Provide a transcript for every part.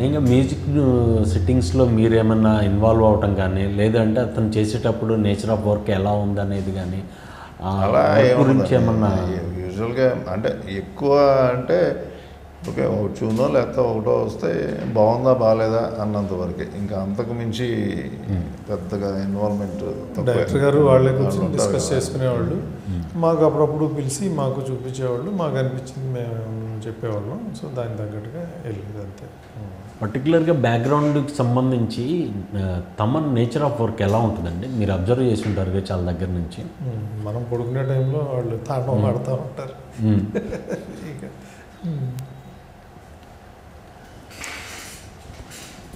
ఇంకా మ్యూజిక్ సిట్టింగ్స్లో మీరేమన్నా ఇన్వాల్వ్ అవటం కానీ లేదంటే అతను చేసేటప్పుడు నేచర్ ఆఫ్ వర్క్ ఎలా ఉందనేది కానీ అలా గురించి ఏమన్నా యూజువల్గా అంటే ఎక్కువ అంటే ఓకే ఒక ట్యూనో లేకపోతే ఒకటో వస్తే బాగుందా బాగాలేదా అన్నంత వరకే, ఇంకా అంతకు మించి పెద్దగా ఇన్వాల్వ్మెంట్. డైరెక్టర్ గారు వాళ్ళే కూర్చొని డిస్కస్ చేసుకునేవాళ్ళు, మాకు అప్పుడప్పుడు పిలిచి మాకు చూపించేవాళ్ళు, మాకు అనిపించింది మేము చెప్పేవాళ్ళం. సో దానికి తగ్గట్టుగా వెళ్ళేది అంతే. పర్టికులర్గా బ్యాక్గ్రౌండ్కి సంబంధించి తమన్ నేచర్ ఆఫ్ వర్క్ ఎలా ఉంటుందండి? మీరు అబ్జర్వ్ చేసి ఉంటారు కదా చాలా దగ్గర నుంచి. మనం పడుకునే టైంలో వాళ్ళు తాండవం ఆడుతూ ఉంటారు.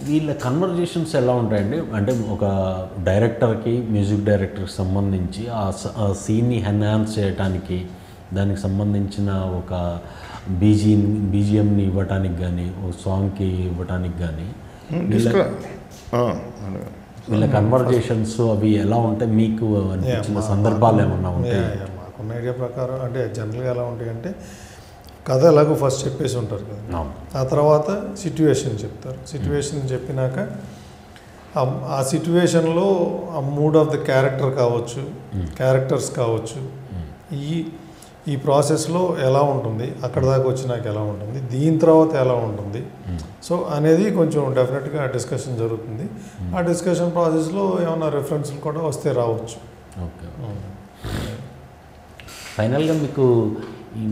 వీళ్ళ కన్వర్జేషన్స్ ఎలా ఉంటాయండి? అంటే ఒక డైరెక్టర్కి మ్యూజిక్ డైరెక్టర్కి సంబంధించి ఆ సీన్ని ఎన్హాన్స్ చేయడానికి దానికి సంబంధించిన ఒక బీజిఎంని ఇవ్వటానికి కానీ ఒక సాంగ్కి ఇవ్వటానికి కానీ వీళ్ళ కన్వర్జేషన్స్ అవి ఎలా ఉంటాయి? మీకు అనిపించిన సందర్భాలు ఏమన్నా ఉంటాయి? మాకున్న ఐడియా ప్రకారం అంటే జనరల్గా ఎలా ఉంటాయి అంటే కథ ఎలాగో ఫస్ట్ చెప్పేసి ఉంటారు కదా, ఆ తర్వాత సిట్యువేషన్ చెప్తారు. సిట్యువేషన్ చెప్పినాక ఆ సిట్యువేషన్లో ఆ మూడ్ ఆఫ్ ద క్యారెక్టర్ కావచ్చు, క్యారెక్టర్స్ కావచ్చు, ఈ ప్రాసెస్లో ఎలా ఉంటుంది, అక్కడ దాకా వచ్చినాక ఎలా ఉంటుంది, దీని తర్వాత ఎలా ఉంటుంది, సో అనేది కొంచెం డెఫినెట్గా డిస్కషన్ జరుగుతుంది. ఆ డిస్కషన్ ప్రాసెస్లో ఏమైనా రెఫరెన్స్లు కూడా వస్తే రావచ్చు. ఓకే. ఫైనల్గా మీకు ఈ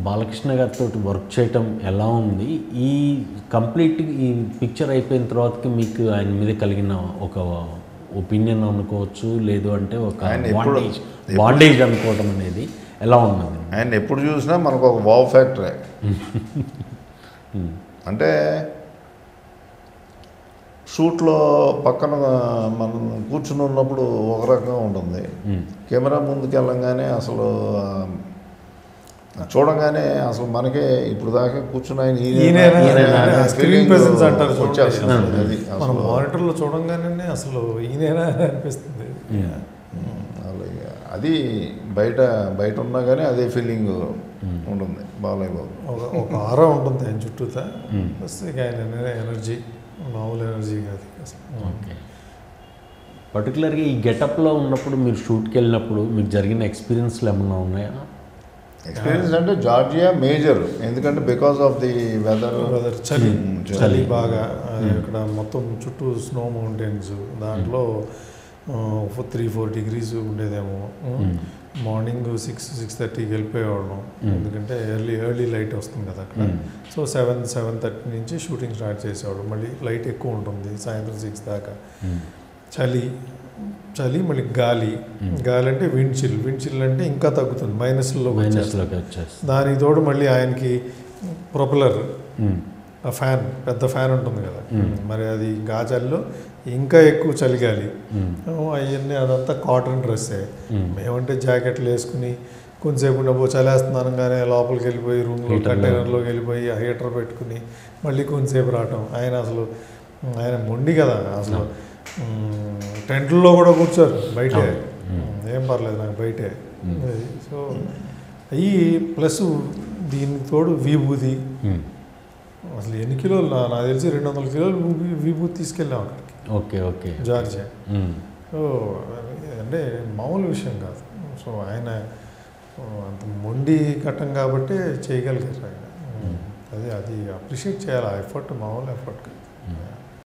బాలకృష్ణ గారితో వర్క్ చేయటం ఎలా ఉంది? ఈ కంప్లీట్ ఈ పిక్చర్ అయిపోయిన తర్వాతకి మీకు ఆయన మీద కలిగిన ఒక ఒపీనియన్ అనుకోవచ్చు, లేదు అంటే ఒక బాండేజ్ అనుకోవటం అనేది ఎలా ఉన్నది? ఆయన ఎప్పుడు చూసినా మనకు ఒక వావ్ ఫ్యాక్టరే. అంటే షూట్లో పక్కన మనం కూర్చుని ఉన్నప్పుడు ఒక రకంగా ఉంటుంది, కెమెరా ముందుకు వెళ్ళంగానే అసలు చూడంగానే అసలు మనకే ఇప్పుడు దాకా కూర్చుని ఆయన స్క్రీన్ ప్రెజెన్స్ అంటారు వచ్చేస్తుంది. మనం మానిటర్లో చూడంగానే అసలు ఈయనేనా అనిపిస్తుంది. అది బయట ఉన్నా కానీ అదే ఫీలింగ్ ఉంటుంది బాలయ్య బాబు. ఒక ఆరా ఉంటుంది ఆయన చుట్టూతా, వస్తే ఆయన ఎనర్జీ మామూలు ఎనర్జీ కాదు అసలు. ఓకే. పర్టికులర్గా ఈ గెటప్లో ఉన్నప్పుడు మీరు షూట్కి వెళ్ళినప్పుడు మీకు జరిగిన ఎక్స్పీరియన్స్లు ఏమన్నా ఉన్నాయా? ఎక్స్పీరియన్స్ అంటే జార్జియా మేజర్, ఎందుకంటే బికాస్ ఆఫ్ ది వెదర్ చలి బాగా ఇక్కడ మొత్తం చుట్టూ స్నో మౌంటైన్స్, దాంట్లో 3-4 degrees ఉండేదేమో. మార్నింగ్ 6-6:30కి వెళ్ళిపోయేవాళ్ళం, ఎందుకంటే ఎర్లీ లైట్ వస్తుంది కదా అక్కడ. సో 7-7:30 నుంచి షూటింగ్ స్టార్ట్ చేసేవాడు. మళ్ళీ లైట్ ఎక్కువ ఉంటుంది సాయంత్రం 6 దాకా. చలి మళ్ళీ గాలి అంటే విండ్ చిల్ అంటే ఇంకా తగ్గుతుంది, మైనస్లోకి వచ్చేస్తుంది. దానికి తోడు మళ్ళీ ఆయనకి ప్రొపెలర్ ఆ ఫ్యాన్, పెద్ద ఫ్యాన్ ఉంటుంది కదా, మరి అది గాజాల్లో ఇంకా ఎక్కువ చలిగాలి. అవన్నీ అదంతా కాటన్ డ్రెస్సే. మేమంటే జాకెట్లు వేసుకుని కొంతసేపు చలేస్తున్నాను కానీ లోపలికి వెళ్ళిపోయి రూమ్లో కంటైనర్లోకి వెళ్ళిపోయి ఆ హీటర్ పెట్టుకుని మళ్ళీ కొంతసేపు రావటం. ఆయన మొండి కదా అసలు. టెంట్లో కూడా కూర్చోరు, బయటే, ఏం పర్లేదు నాకు బయటే. సో అవి ప్లస్ దీనికి తోడు విభూతి. అసలు ఎన్ని కిలోలు నాకు తెలిసి 200 కిలోలు విభూతి తీసుకెళ్ళాం అక్కడికి. ఓకే. జార్జియా. సో అంటే మామూలు విషయం కాదు. సో ఆయన అంత మొండి ఘట్టం కాబట్టి చేయగలిగారు ఆయన. అది అప్రిషియేట్ చేయాలి. ఆ ఎఫర్ట్ మామూలు ఎఫర్ట్ కాదు.